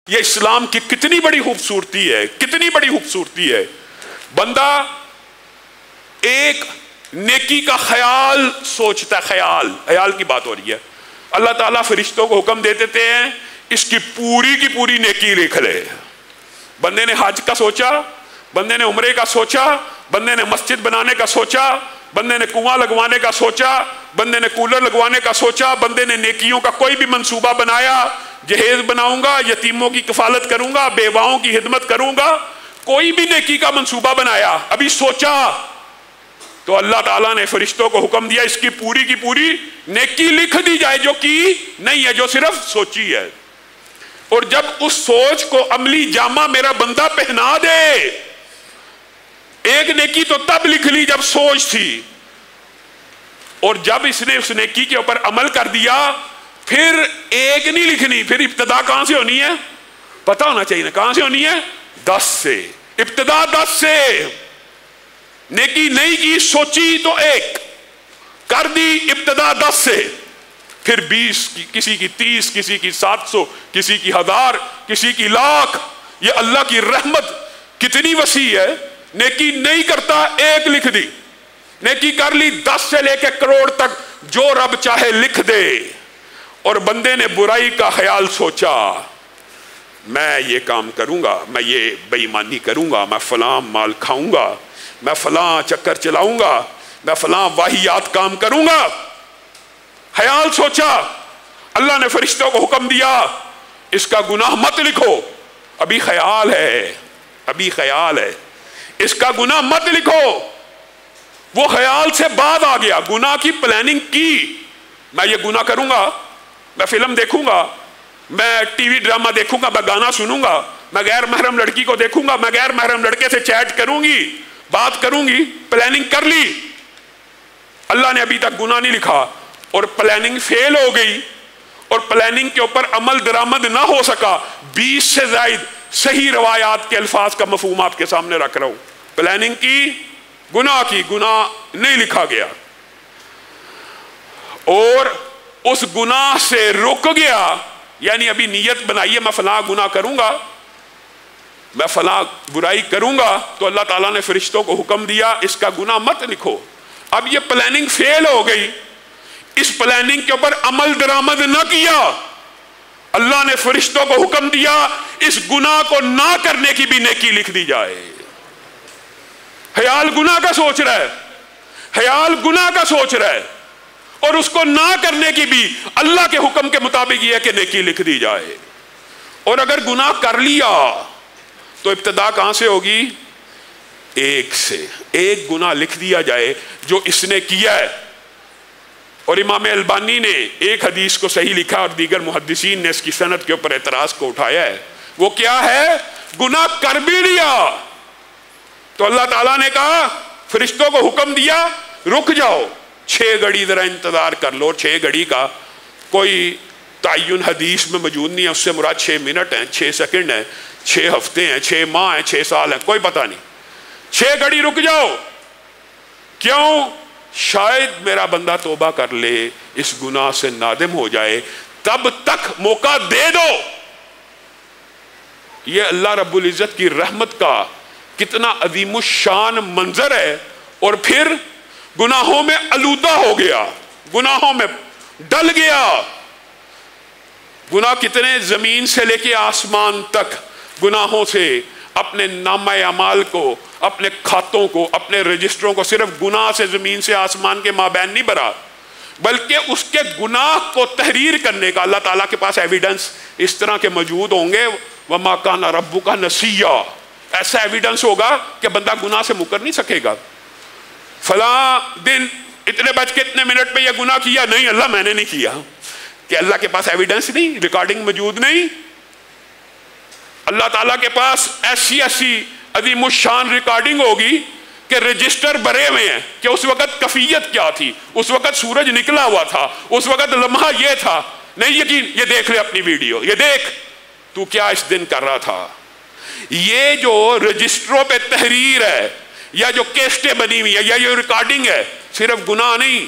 یہ اسلام کی کتنی بڑی خوبصورتی ہے، کتنی بڑی خوبصورتی ہے۔ بندہ ایک نیکی کا خیال سوچتا ہے، خیال کی بات ہو رہی ہے۔ اللہ تعالیٰ فرشتوں کو حکم دے دیتے ہیں اس کی پوری نیکی لکھ لے۔ بندے نے حج کا سوچا، بندے نے عمرے کا سوچا، بندے نے مسجد بنانے کا سوچا، بندے نے کنواں لگوانے کا سوچا، بندے نے کولر لگوانے کا سوچا، بندے نے نیکیوں کا کوئی بھی منصوبہ بنایا، جہیز بناؤں گا، یتیموں کی کفالت کروں گا، بیواؤں کی خدمت کروں گا، کوئی بھی نیکی کا منصوبہ بنایا، ابھی سوچا تو اللہ تعالیٰ نے فرشتوں کو حکم دیا اس کی پوری نیکی لکھ دی جائے، جو کی نہیں ہے، جو صرف سوچی ہے۔ اور جب اس سوچ کو عملی جامہ میرا بندہ پہنا دے، ایک نیکی تو تب لکھ لی جب سوچ تھی، اور جب اس نے اس نیکی کے اوپر عمل کر دیا پھر ایک نہیں لکھنی، پھر ابتدا کہاں سے ہونی ہے؟ پتہ ہونا چاہیے نا کہاں سے ہونی ہے؟ 10 سے، ابتدا 10 سے۔ نیکی نہیں کی، سوچی تو ایک کر دی، ابتدا 10 سے، پھر 20 کسی کی 30، کسی کی 700، کسی کی 1000، کسی کی 1,00,000۔ یہ اللہ کی رحمت کتنی وسیع ہے۔ نیکی نہیں کرتا، ایک لکھ دی، نیکی کر لی 10 سے لے کے کروڑ تک، جو رب چاہے لکھ دے۔ اور بندے نے برائی کا خیال سوچا، میں یہ کام کروں گا، میں یہ بے ایمانی کروں گا، میں فلاں مال کھاؤں گا، میں فلاں چکر چلاؤں گا، میں فلاں واہیات کام کروں گا، خیال سوچا۔ اللہ نے فرشتوں کو حکم دیا اس کا گناہ مت لکھو، ابھی خیال ہے، ابھی خیال ہے، اس کا گناہ مت لکھو۔ وہ خیال سے بعد آ گیا، گناہ کی پلاننگ کی، میں یہ گناہ کروں گا، میں فلم دیکھوں گا، میں ٹی وی ڈرامہ دیکھوں گا، میں گانا سنوں گا، میں غیر محرم لڑکی کو دیکھوں گا، میں غیر محرم لڑکے سے چیٹ کروں گی، بات کروں گی، پلاننگ کر لی۔ اللہ نے ابھی تک گناہ نہیں لکھا، اور پلاننگ فیل ہو گئی، اور پلاننگ کے اوپر عمل درآمد نہ ہو سکا۔ 20 سے زائد صحیح روایات کے الفاظ کا مفہوم آپ کے سامنے رکھ رہا ہوں۔ پلاننگ کی، گناہ کی، گناہ نہیں لکھا گیا، اور اس گناہ سے رک گیا، یعنی ابھی نیت بنائی ہے میں فلاں گناہ کروں گا، میں فلاں برائی کروں گا، تو اللہ تعالیٰ نے فرشتوں کو حکم دیا اس کا گناہ مت لکھو۔ اب یہ پلاننگ فیل ہو گئی، اس پلاننگ کے اوپر عمل درآمد نہ کیا، اللہ نے فرشتوں کو حکم دیا اس گناہ کو نہ کرنے کی بھی نیکی لکھ دی جائے۔ خیال گناہ کا سوچ رہا ہے، خیال گناہ کا سوچ رہا ہے، اور اس کو نہ کرنے کی بھی اللہ کے حکم کے مطابق یہ ہے کہ نیکی لکھ دی جائے۔ اور اگر گناہ کر لیا تو ابتدا کہاں سے ہوگی؟ ایک سے، ایک گناہ لکھ دیا جائے جو اس نے کیا ہے۔ اور امام البانی نے ایک حدیث کو صحیح لکھا، اور دیگر محدثین نے اس کی سند کے اوپر اعتراض کو اٹھایا ہے۔ وہ کیا ہے؟ گناہ کر بھی لیا تو اللہ تعالیٰ نے کہا، فرشتوں کو حکم دیا رک جاؤ، 6 گھڑی ذرا انتظار کر لو۔ 6 گھڑی کا کوئی تعین حدیث میں موجود نہیں ہے، اس سے مراد 6 منٹ ہیں، 6 سیکنڈ ہیں، 6 ہفتے ہیں، 6 ماہ ہیں، 6 سال ہیں، کوئی پتہ نہیں۔ 6 گھڑی رک جاؤ، کیوں؟ شاید میرا بندہ توبہ کر لے، اس گناہ سے نادم ہو جائے، تب تک موقع دے دو۔ یہ اللہ رب العزت کی رحمت کا کتنا عظیم الشان منظر ہے۔ اور پھر گناہوں میں آلودہ ہو گیا، گناہوں میں ڈل گیا۔ گناہ کتنے؟ زمین سے لے کے آسمان تک گناہوں سے اپنے نامہ اعمال کو، اپنے کھاتوں کو، اپنے رجسٹروں کو، صرف گناہ سے زمین سے آسمان کے مابین نہیں بھرا، بلکہ اس کے گناہ کو تحریر کرنے کا اللہ تعالیٰ کے پاس ایویڈنس اس طرح کے موجود ہوں گے۔ وَمَا كَانَ رَبُّكَ نَسِيًّا، ایسا ایویڈنس ہوگا کہ بندہ گناہ سے مکر نہیں سکے گا۔ فلاں دن اتنے بج کے اتنے منٹ پہ یہ گناہ کیا، نہیں اللہ میں نے نہیں کیا، کہ اللہ کے پاس ایویڈنس نہیں، ریکارڈنگ موجود نہیں۔ اللہ تعالیٰ کے پاس ایسی عظیم الشان ریکارڈنگ ہوگی کہ رجسٹر بھرے ہوئے ہیں کہ اس وقت کیفیت کیا تھی، اس وقت سورج نکلا ہوا تھا، اس وقت لمحہ یہ تھا۔ نہیں یقین، یہ دیکھ لے اپنی ویڈیو، یہ دیکھ تو کیا اس دن کر رہا تھا۔ یہ جو رجسٹروں پہ تحریر ہے، یا جو کیسٹیں بنی ہوئی ہے، یا یہ ریکارڈنگ ہے، صرف گناہ نہیں،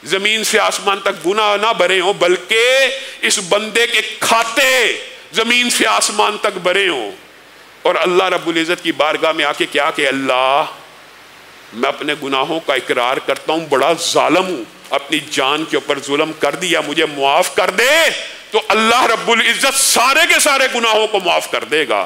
زمین سے آسمان تک گناہ نہ بھرے ہوں، بلکہ اس بندے کے کھاتے زمین سے آسمان تک بھرے ہوں، اور اللہ رب العزت کی بارگاہ میں آ کے کیا کہ اللہ میں اپنے گناہوں کا اقرار کرتا ہوں، بڑا ظالم ہوں، اپنی جان کے اوپر ظلم کر دیا، مجھے معاف کر دے، تو اللہ رب العزت سارے کے سارے گناہوں کو معاف کر دے گا۔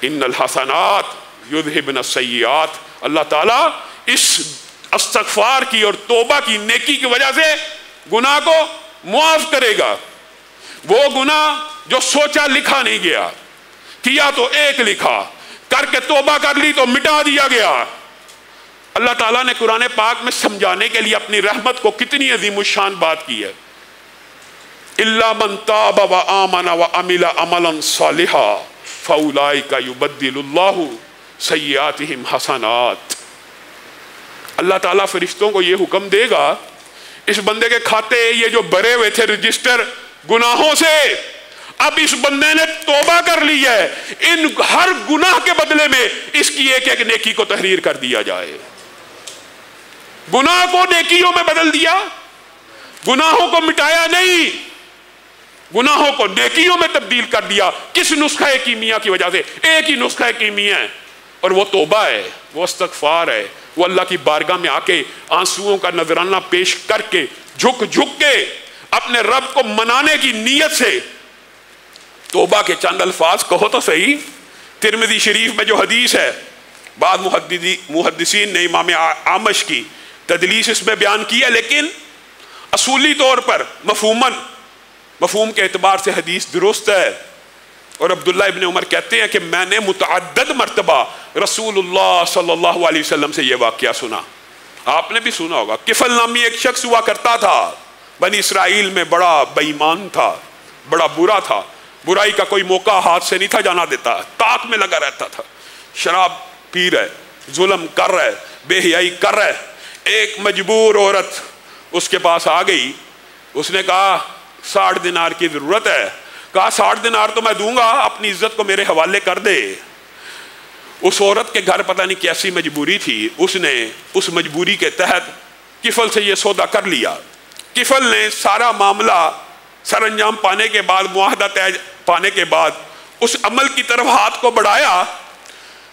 ان الحسنات یذہبن السیئات، اللہ تعالیٰ اس استغفار کی اور توبہ کی نیکی کی وجہ سے گناہ کو معاف کرے گا۔ وہ گناہ جو سوچا لکھا نہیں گیا، کیا تو ایک لکھا، کر کے توبہ کر لی تو مٹا دیا گیا۔ اللہ تعالیٰ نے قرآن پاک میں سمجھانے کے لیے اپنی رحمت کو کتنی عظیم الشان بات کی ہے۔ الا من تاب وآمن وعمل عملا صالحا فاولئک یبدل اللہ سیئاتہم حسنات۔ اللہ تعالیٰ فرشتوں کو یہ حکم دے گا، اس بندے کے کھاتے یہ جو بھرے ہوئے تھے رجسٹر گناہوں سے، اب اس بندے نے توبہ کر لی ہے، ان ہر گناہ کے بدلے میں اس کی ایک ایک نیکی کو تحریر کر دیا جائے۔ گناہ کو نیکیوں میں بدل دیا، گناہوں کو مٹایا نہیں، گناہوں کو نیکیوں میں تبدیل کر دیا۔ کس نسخہ کیمیا کی وجہ سے؟ ایک ہی نسخہ کیمیا ہے، اور وہ توبہ ہے، وہ استغفار ہے، وہ اللہ کی بارگاہ میں آ کے آنسوؤں کا نذرانہ پیش کر کے جھک جھک کے اپنے رب کو منانے کی نیت سے توبہ کے چند الفاظ کہو تو صحیح۔ ترمذی شریف میں جو حدیث ہے، بعض محدثین نے امام اعمش کی تدلیس اس میں بیان کی ہے، لیکن اصولی طور پر مفہوم کے اعتبار سے حدیث درست ہے۔ اور عبداللہ ابن عمر کہتے ہیں کہ میں نے متعدد مرتبہ رسول اللہ صلی اللہ علیہ وسلم سے یہ واقعہ سنا۔ آپ نے بھی سنا ہوگا، کفل نامی ایک شخص ہوا کرتا تھا، بنی اسرائیل میں بڑا بے ایمان تھا، بڑا برا تھا، برائی کا کوئی موقع ہاتھ سے نہیں تھا جانا دیتا، طاق میں لگا رہتا تھا، شراب پی رہا ہے، ظلم کر رہا ہے، بے حیائی کر رہا ہے۔ ایک مجبور عورت اس کے پاس آ گئی، اس نے کہا 60 دینار کی ضرورت ہے۔ کہا 60 دینار تو میں دوں گا، اپنی عزت کو میرے حوالے کر دے۔ اس عورت کے گھر پتہ نہیں کیسی مجبوری تھی، اس نے اس مجبوری کے تحت کفل سے یہ سودا کر لیا۔ کفل نے سارا معاملہ سر انجام پانے کے بعد، معاہدہ طے پانے کے بعد اس عمل کی طرف ہاتھ کو بڑھایا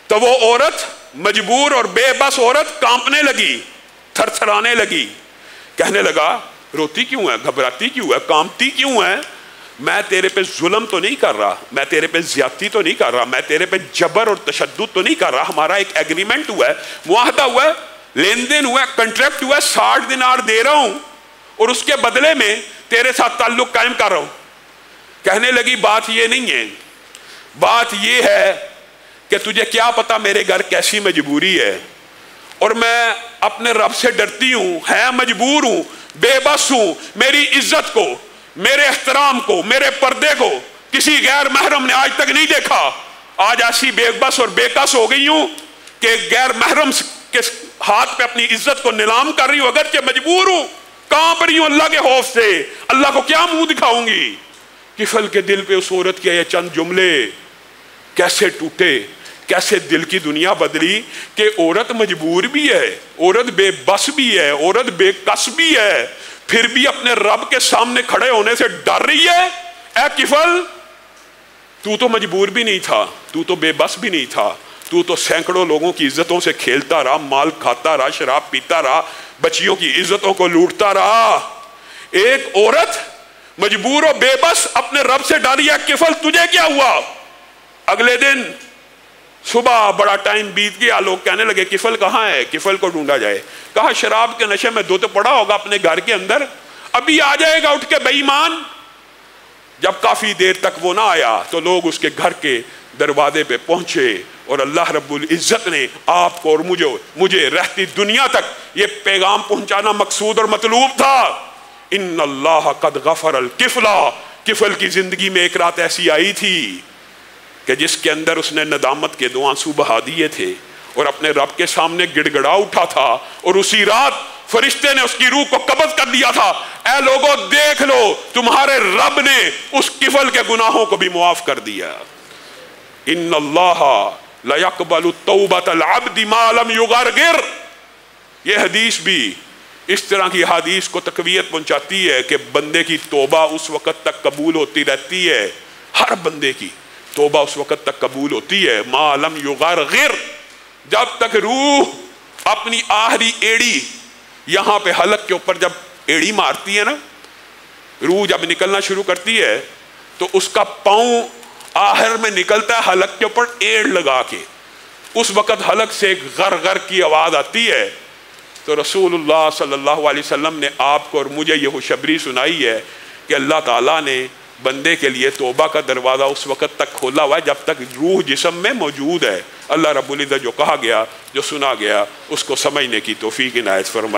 تو وہ عورت، مجبور اور بے بس عورت، کانپنے لگی، تھر تھرانے لگی، کہنے لگا روتی کیوں ہے، گھبراتی کیوں ہے، کانپتی کیوں ہے؟ میں تیرے پہ ظلم تو نہیں کر رہا، میں تیرے پہ زیادتی تو نہیں کر رہا، میں تیرے پہ جبر اور تشدد تو نہیں کر رہا، ہمارا ایک ایگریمنٹ ہوا ہے، معاہدہ ہوا ہے، لین دین ہوا ہے، کنٹریکٹ ہوا ہے، 60 دینار دے رہا ہوں اور اس کے بدلے میں تیرے ساتھ تعلق قائم کر رہا ہوں۔ کہنے لگی بات یہ نہیں ہے، بات یہ ہے کہ تجھے کیا پتا میرے گھر کیسی مجبوری ہے، اور میں اپنے رب سے ڈرتی ہوں، ہے مجبور ہوں، بے بس ہوں، میری عزت کو، میرے احترام کو، میرے پردے کو کسی غیر محرم نے آج تک نہیں دیکھا۔ آج ایسی بے بس اور بے کس ہو گئی ہوں کہ غیر محرم کے ہاتھ پہ اپنی عزت کو نیلام کر رہی ہوں، اگرچہ مجبور ہوں، کانپ رہی ہوں اللہ کے خوف سے، اللہ کو کیا منہ دکھاؤں گی۔ کفل کے دل پہ اس عورت کے یہ چند جملے کیسے ٹوٹے، کیسے دل کی دنیا بدلی کہ عورت مجبور بھی ہے، عورت بے بس بھی ہے، عورت بے کس بھی ہے، پھر بھی اپنے رب کے سامنے کھڑے ہونے سے ڈر رہی ہے۔ اے کفل، تو تو مجبور بھی نہیں تھا، تو تو بے بس بھی نہیں تھا، تو تو سینکڑوں لوگوں کی عزتوں سے کھیلتا رہا، مال کھاتا رہا، شراب پیتا رہا، بچیوں کی عزتوں کو لوٹتا رہا۔ ایک عورت مجبور و بے بس اپنے رب سے ڈری ہے، کفل تجھے کیا ہوا؟ اگلے دن صبح بڑا ٹائم بیت گیا، لوگ کہنے لگے کفل کہاں ہے، کفل کو ڈھونڈا جائے۔ کہا شراب کے نشے میں دھت پڑا ہوگا اپنے گھر کے اندر، ابھی آ جائے گا اٹھ کے بے ایمان۔ جب کافی دیر تک وہ نہ آیا تو لوگ اس کے گھر کے دروازے پہ پہنچے، اور اللہ رب العزت نے آپ کو اور مجھے رہتی دنیا تک یہ پیغام پہنچانا مقصود اور مطلوب تھا۔ ان اللہ قد غفر الکفلا، کفل کی زندگی میں ایک رات ایسی آئی تھی کہ جس کے اندر اس نے ندامت کے 2 آنسو بہا دیے تھے اور اپنے رب کے سامنے گڑ گڑا اٹھا تھا، اور اسی رات فرشتے نے اس کی روح کو قبض کر دیا تھا۔ اے لوگو دیکھ لو، تمہارے رب نے اس کفل کے گناہوں کو بھی معاف کر دیا۔ ان اللہ لا يقبل توبۃ العبد ما لم یغرغر، یہ حدیث بھی اس طرح کی حدیث کو تقویت پہنچاتی ہے کہ بندے کی توبہ اس وقت تک قبول ہوتی رہتی ہے، ہر بندے کی توبہ اس وقت تک قبول ہوتی ہے ما لم یغرغر، جب تک روح اپنی آخری ایڑی یہاں پہ حلق کے اوپر جب ایڑی مارتی ہے نا، روح جب نکلنا شروع کرتی ہے تو اس کا پاؤں آخر میں نکلتا ہے حلق کے اوپر ایڑ لگا کے، اس وقت حلق سے ایک غر غر کی آواز آتی ہے۔ تو رسول اللہ صلی اللہ علیہ وسلم نے آپ کو اور مجھے یہ خوشخبری سنائی ہے کہ اللہ تعالیٰ نے بندے کے لیے توبہ کا دروازہ اس وقت تک کھولا ہوا ہے جب تک روح جسم میں موجود ہے۔ اللہ رب العزت جو کہا گیا، جو سنا گیا، اس کو سمجھنے کی توفیق عنایت فرمائے۔